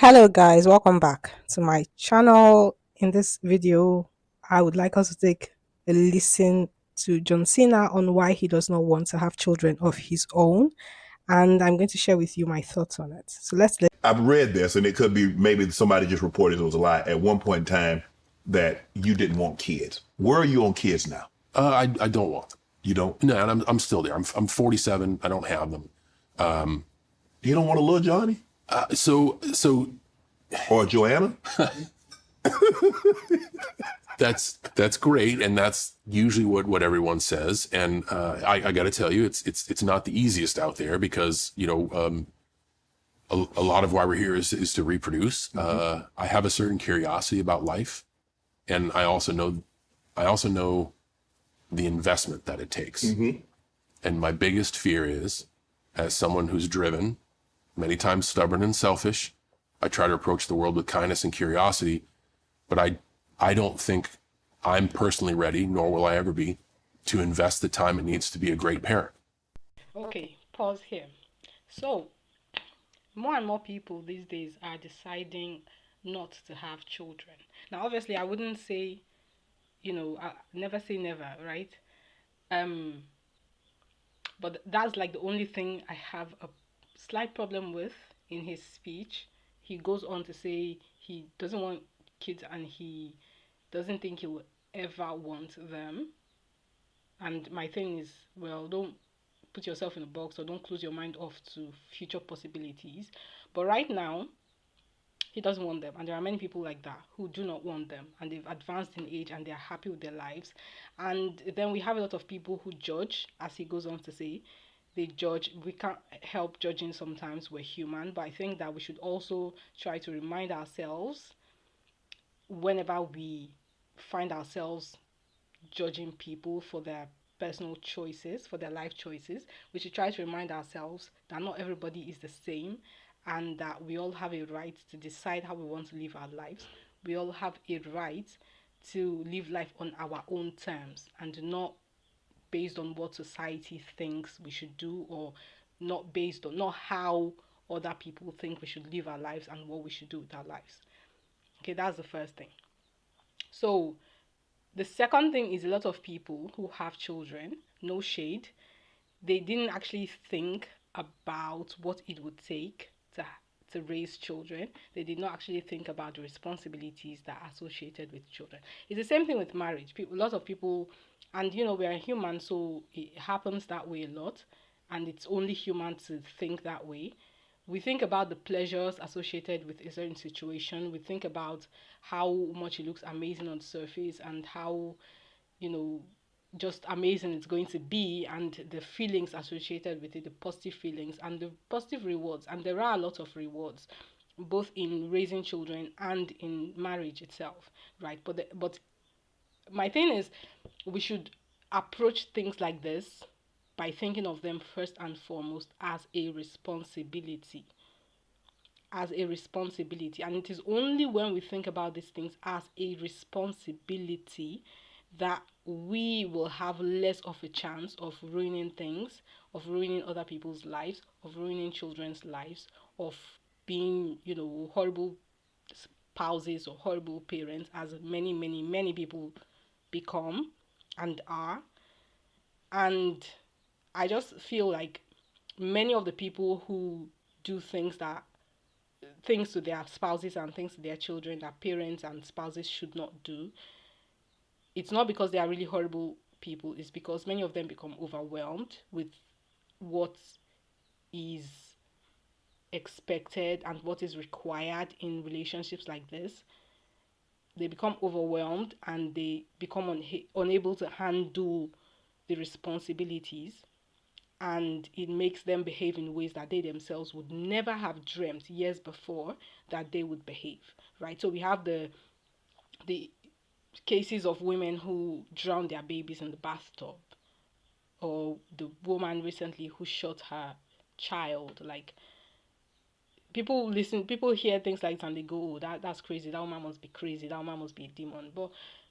Hello guys, welcome back to my channel. In this video, I would like us to take a listen to John Cena on why he does not want to have children of his own, and I'm going to share with you my thoughts on it. So let's I've read this, and it could be maybe somebody just reported it was a lie at one point in time that you didn't want kids. Where are you on kids now? I don't want them. You don't? No, and I'm still there. I'm 47. I don't have them. You don't want a little Johnny So or Joanna? that's great, and that's usually what everyone says. And I got to tell you, it's not the easiest out there because a lot of why we're here is to reproduce. I have a certain curiosity about life, and I also know the investment that it takes. And my biggest fear is, as someone who's driven, many times stubborn and selfish, I try to approach the world with kindness and curiosity, but I don't think I'm personally ready, nor will I ever be, to invest the time it needs to be a great parent. Okay, pause here. So, more and more people these days are deciding not to have children. Now, obviously, I wouldn't say, I never say never, right? Um, but that's like the only thing I have a slight problem with in his speech. He goes on to say he doesn't want kids and he doesn't think he will ever want them. And my thing is, well, don't put yourself in a box or don't close your mind off to future possibilities. But right now, he doesn't want them. And there are many people like that who do not want them and they've advanced in age and they're happy with their lives. And then we have a lot of people who judge, as he goes on to say. They judge. We can't help judging sometimes. We're human. But I think that we should also try to remind ourselves whenever we find ourselves judging people for their personal choices, for their life choices. We should try to remind ourselves that not everybody is the same and that we all have a right to decide how we want to live our lives. We all have a right to live life on our own terms and not based on what society thinks we should do, or not based on not how other people think we should live our lives and what we should do with our lives. Okay, that's the first thing. So the second thing is a lot of people who have children, no shade, they didn't actually think about what it would take to raise children. They did not actually think about the responsibilities that are associated with children. It's the same thing with marriage. People, a lot of people, and we're human, so it happens that way a lot, and it's only human to think that way. We think about the pleasures associated with a certain situation. We think about how much it looks amazing on the surface and how you know just amazing it's going to be, and the feelings associated with it, the positive feelings and the positive rewards. And there are a lot of rewards both in raising children and in marriage itself, right? But my thing is, we should approach things like this by thinking of them first and foremost as a responsibility, and it is only when we think about these things as a responsibility that we will have less of a chance of ruining things, of ruining other people's lives, of ruining children's lives, of being, horrible spouses or horrible parents, as many, many, many people become and are. And I just feel like many of the people who do things to their spouses and things to their children that parents and spouses should not do, it's not because they are really horrible people, it's because many of them become overwhelmed with what is expected and what is required in relationships like this. They become overwhelmed and they become unable to handle the responsibilities, and it makes them behave in ways that they themselves would never have dreamt years before that they would behave, right? So we have the cases of women who drown their babies in the bathtub, or the woman recently who shot her child. Like, people hear things like that and they go, oh, that's crazy, that woman must be crazy, that woman must be a demon. But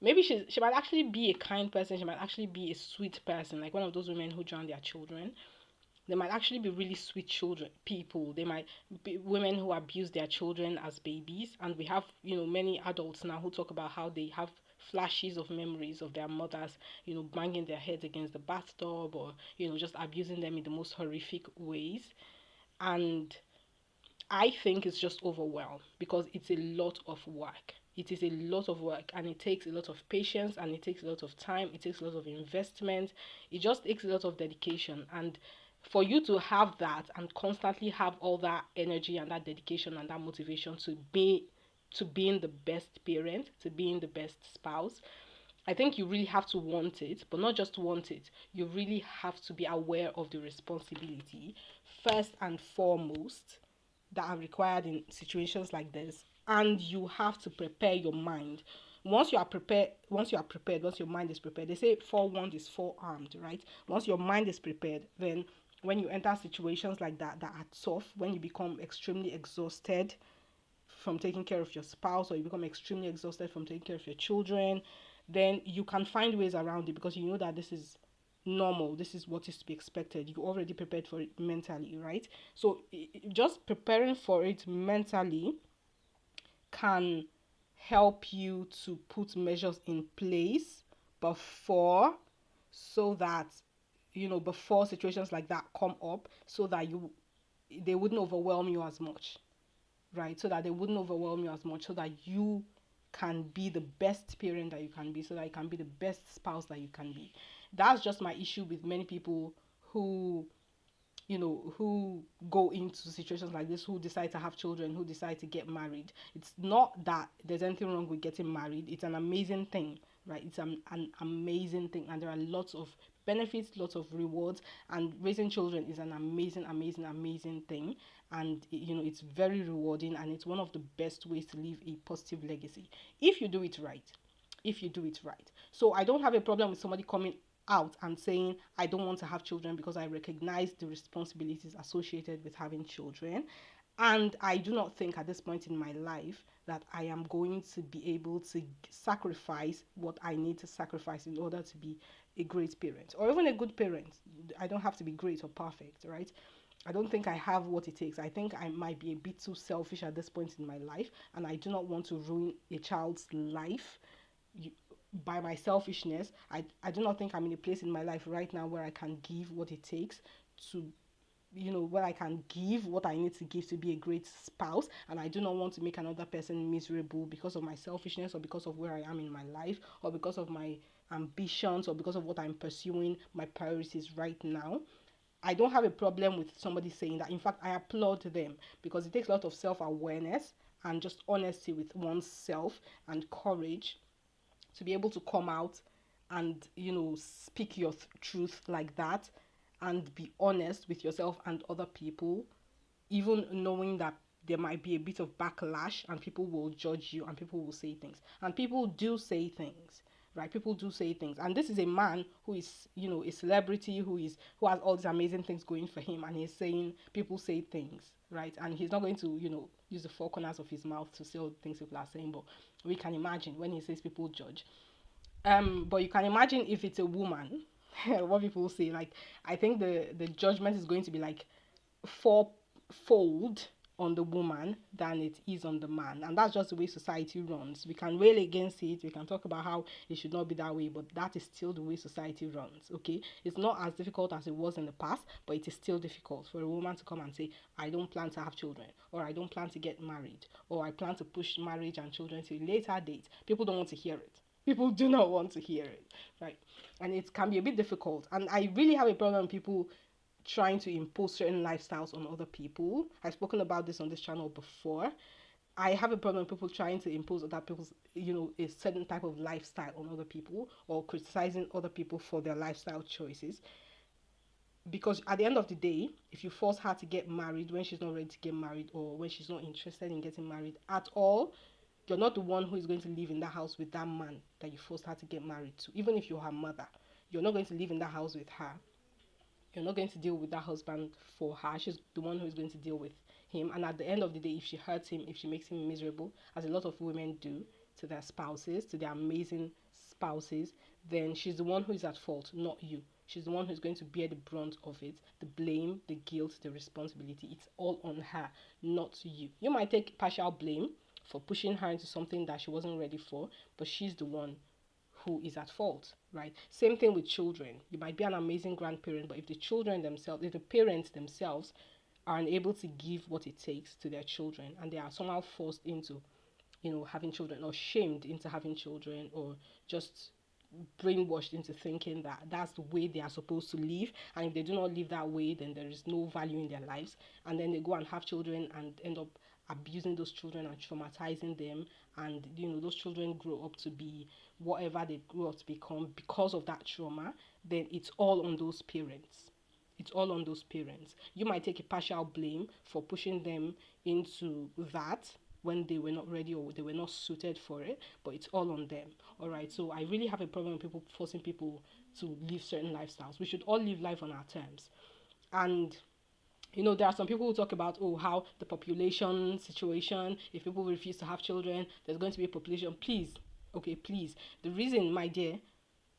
maybe she might actually be a kind person, she might actually be a sweet person, like one of those women who drown their children. They might actually be really sweet children people. They might be women who abuse their children as babies, and we have, many adults now who talk about how they have flashes of memories of their mothers, banging their heads against the bathtub, or just abusing them in the most horrific ways. And I think it's just overwhelmed because it's a lot of work. It is a lot of work, and it takes a lot of patience, and it takes a lot of time. It takes a lot of investment. It just takes a lot of dedication. And for you to have that and constantly have all that energy and that dedication and that motivation to being the best parent, to being the best spouse, I think you really have to want it, but not just want it. You really have to be aware of the responsibility first and foremost that are required in situations like this, and you have to prepare your mind. Once your mind is prepared, they say forewarned is forearmed, right? Once your mind is prepared, then when you enter situations like that are tough, when you become extremely exhausted from taking care of your spouse, or you become extremely exhausted from taking care of your children, then you can find ways around it because you know that this is normal, this is what is to be expected. You already prepared for it mentally, right? So just preparing for it mentally can help you to put measures in place before, so that before situations like that come up, so that you they wouldn't overwhelm you as much, right? So that they wouldn't overwhelm you as much, so that you can be the best parent that you can be, so that you can be the best spouse that you can be. That's just my issue with many people who who go into situations like this, who decide to have children, who decide to get married. It's not that there's anything wrong with getting married. It's an amazing thing, right? It's an amazing thing, and there are lots of benefits, lots of rewards, and raising children is an amazing, amazing, amazing thing. And it's very rewarding, and it's one of the best ways to leave a positive legacy if you do it right. If you do it right. So I don't have a problem with somebody coming out and saying, I don't want to have children because I recognize the responsibilities associated with having children. And I do not think at this point in my life that I am going to be able to sacrifice what I need to sacrifice in order to be a great parent or even a good parent. I don't have to be great or perfect, right? I don't think I have what it takes. I think I might be a bit too selfish at this point in my life, and I do not want to ruin a child's life by my selfishness. I do not think I'm in a place in my life right now where I can give what it takes to where I can give what I need to give to be a great spouse, and I do not want to make another person miserable because of my selfishness, or because of where I am in my life, or because of my ambitions, or because of what I'm pursuing, my priorities right now. I don't have a problem with somebody saying that. In fact, I applaud them because it takes a lot of self-awareness and just honesty with oneself and courage to be able to come out and speak your truth like that, and be honest with yourself and other people, even knowing that there might be a bit of backlash, and people will judge you, and people will say things, and people do say things, right? People do say things, and this is a man who is a celebrity, who has all these amazing things going for him, and he's saying people say things, right? And he's not going to use the four corners of his mouth to say all the things people are saying, but we can imagine when he says people judge. But you can imagine if it's a woman, what people say. Like, I think the judgment is going to be like fourfold on the woman than it is on the man, and that's just the way society runs. We can rail against it, we can talk about how it should not be that way, but that is still the way society runs. Okay, it's not as difficult as it was in the past, but it is still difficult for a woman to come and say, I don't plan to have children, or I don't plan to get married, or I plan to push marriage and children to a later date. People don't want to hear it. People do not want to hear it, right? And it can be a bit difficult, and I really have a problem with people trying to impose certain lifestyles on other people. I've spoken about this on this channel before. I have a problem with people trying to impose other people's, a certain type of lifestyle on other people, or criticizing other people for their lifestyle choices. Because at the end of the day, if you force her to get married when she's not ready to get married, or when she's not interested in getting married at all, you're not the one who is going to live in that house with that man that you forced her to get married to. Even if you're her mother, you're not going to live in that house with her. You're not going to deal with that husband for her. She's the one who is going to deal with him. And at the end of the day, if she hurts him, if she makes him miserable, as a lot of women do to their spouses, to their amazing spouses, then she's the one who is at fault, not you. She's the one who's going to bear the brunt of it, the blame, the guilt, the responsibility. It's all on her, not you. You might take partial blame for pushing her into something that she wasn't ready for, but she's the one who is at fault, right? Same thing with children. You might be an amazing grandparent, but if the children themselves, if the parents themselves are unable to give what it takes to their children, and they are somehow forced into, having children, or shamed into having children, or just brainwashed into thinking that that's the way they are supposed to live, and if they do not live that way, then there is no value in their lives, and then they go and have children and end up abusing those children and traumatizing them, and those children grow up to be whatever they grow up to become because of that trauma. Then it's all on those parents. It's all on those parents. You might take a partial blame for pushing them into that when they were not ready or they were not suited for it, but it's all on them. All right. So I really have a problem with people forcing people to live certain lifestyles. We should all live life on our terms. And there are some people who talk about, oh, how the population situation, if people refuse to have children, there's going to be a population. Please, okay, please. The reason, my dear,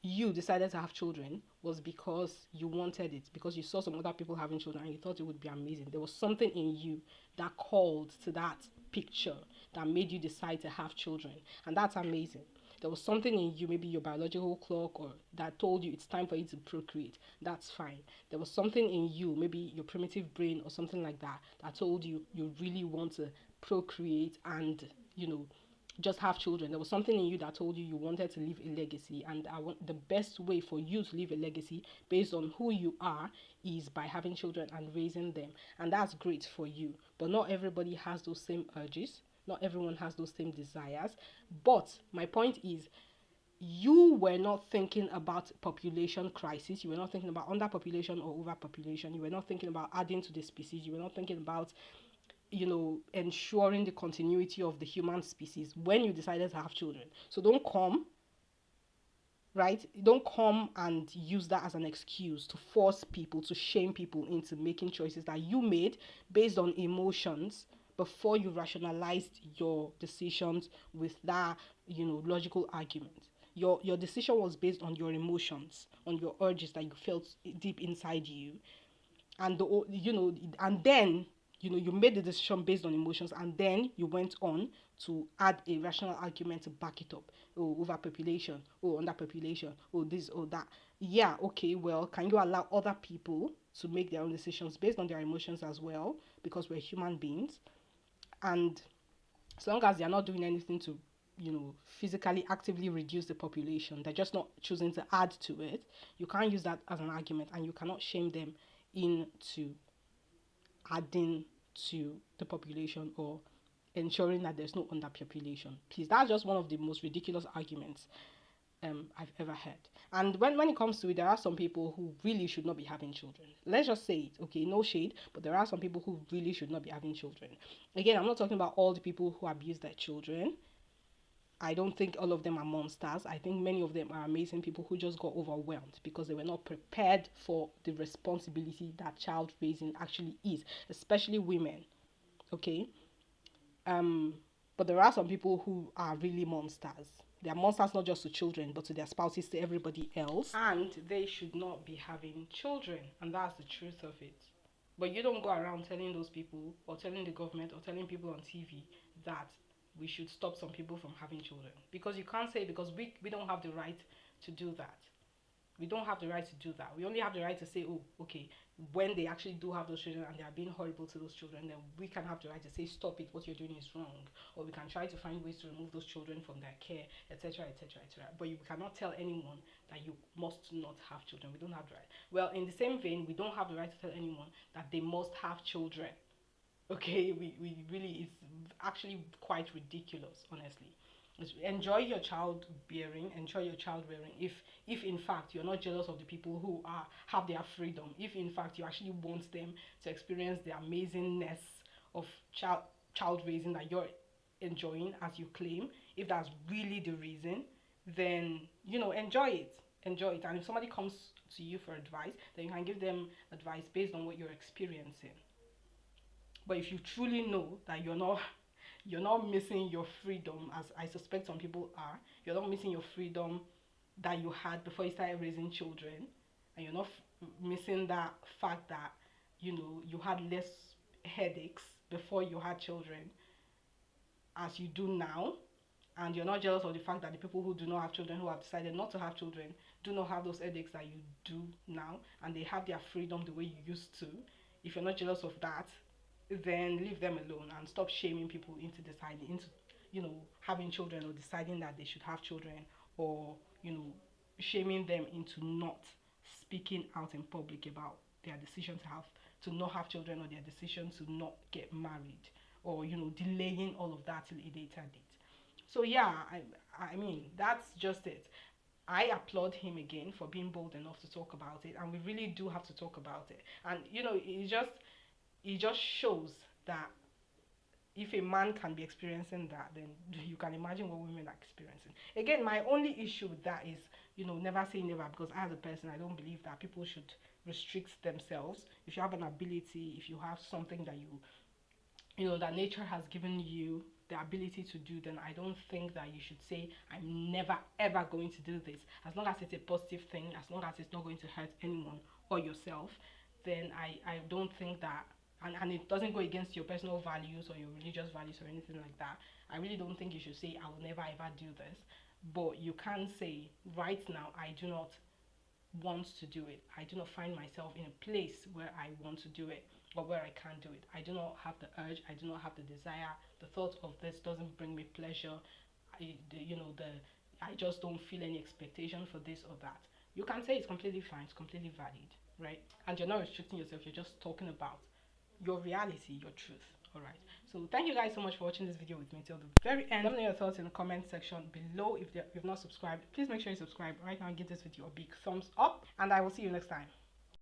you decided to have children was because you wanted it, because you saw some other people having children and you thought it would be amazing. There was something in you that called to that picture that made you decide to have children, and that's amazing. There was something in you, maybe your biological clock, or that told you it's time for you to procreate. That's fine. There was something in you, maybe your primitive brain or something like that, that told you you really want to procreate and just have children. There was something in you that told you you wanted to leave a legacy, and I want the best way for you to leave a legacy based on who you are is by having children and raising them, and that's great for you. But not everybody has those same urges. Not everyone has those same desires. But my point is, you were not thinking about population crisis. You were not thinking about underpopulation or overpopulation. You were not thinking about adding to the species. You were not thinking about ensuring the continuity of the human species when you decided to have children. So don't come, right? Don't come and use that as an excuse to force people, to shame people into making choices that you made based on emotions before you rationalized your decisions with that, logical argument. Your decision was based on your emotions, on your urges that you felt deep inside you, and and then you made the decision based on emotions, and then you went on to add a rational argument to back it up. Oh, overpopulation, oh, underpopulation, oh, this, oh, that. Yeah, okay, well, can you allow other people to make their own decisions based on their emotions as well, because we're human beings? And as long as they're not doing anything to physically actively reduce the population, they're just not choosing to add to it, you can't use that as an argument, and you cannot shame them into adding to the population or ensuring that there's no underpopulation. Please, that's just one of the most ridiculous arguments I've ever heard. And when it comes to it, there are some people who really should not be having children. Let's just say it, okay? No shade, but there are some people who really should not be having children. Again, I'm not talking about all the people who abuse their children. I don't think all of them are monsters. I think many of them are amazing people who just got overwhelmed because they were not prepared for the responsibility that child raising actually is, especially women. Okay? Um, but there are some people who are really monsters. They are monsters not just to children, but to their spouses, to everybody else. And they should not be having children. And that's the truth of it. But you don't go around telling those people, or telling the government, or telling people on TV that we should stop some people from having children. Because you can't say, because we don't have the right to do that. We don't have the right to do that. We only have the right to say, oh, okay, when they actually do have those children and they are being horrible to those children, then we can have the right to say, stop it, what you're doing is wrong. Or we can try to find ways to remove those children from their care, etc., etc., etc. But you cannot tell anyone that you must not have children. We don't have the right. Well, in the same vein, we don't have the right to tell anyone that they must have children. Okay, we really, it's actually quite ridiculous, honestly. Enjoy your childbearing, enjoy your childbearing. If in fact you're not jealous of the people who are have their freedom, if in fact you actually want them to experience the amazingness of child raising that you're enjoying as you claim, if that's really the reason, then enjoy it. Enjoy it. And if somebody comes to you for advice, then you can give them advice based on what you're experiencing. But if you truly know that you're not missing your freedom, as I suspect some people are, you're not missing your freedom that you had before you started raising children, and you're not missing that fact that you had less headaches before you had children as you do now, and you're not jealous of the fact that the people who do not have children, who have decided not to have children, do not have those headaches that you do now, and they have their freedom the way you used to. If you're not jealous of that, then leave them alone and stop shaming people into deciding, into having children, or deciding that they should have children, or shaming them into not speaking out in public about their decision to not have children, or their decision to not get married, or delaying all of that till a later date. So yeah, I mean, that's just it. I applaud him again for being bold enough to talk about it, and we really do have to talk about it. And it just shows that if a man can be experiencing that, then you can imagine what women are experiencing. Again, my only issue with that is, never say never, because as a person, I don't believe that people should restrict themselves. If you have an ability, if you have something that that nature has given you the ability to do, then I don't think that you should say, I'm never ever going to do this. As long as it's a positive thing, as long as it's not going to hurt anyone or yourself, then I don't think that, and it doesn't go against your personal values or your religious values or anything like that. I really don't think you should say, I will never ever do this. But you can say, right now, I do not want to do it. I do not find myself in a place where I want to do it, or where I can't do it. I do not have the urge. I do not have the desire. The thought of this doesn't bring me pleasure. I just don't feel any expectation for this or that. You can say it's completely fine. It's completely valid, right? And you're not restricting yourself. You're just talking about your reality, your truth. All right. So thank you guys so much for watching this video with me till the very end. Let me know your thoughts in the comment section below. If you've not subscribed, please make sure you subscribe right now and give this video a big thumbs up. And I will see you next time.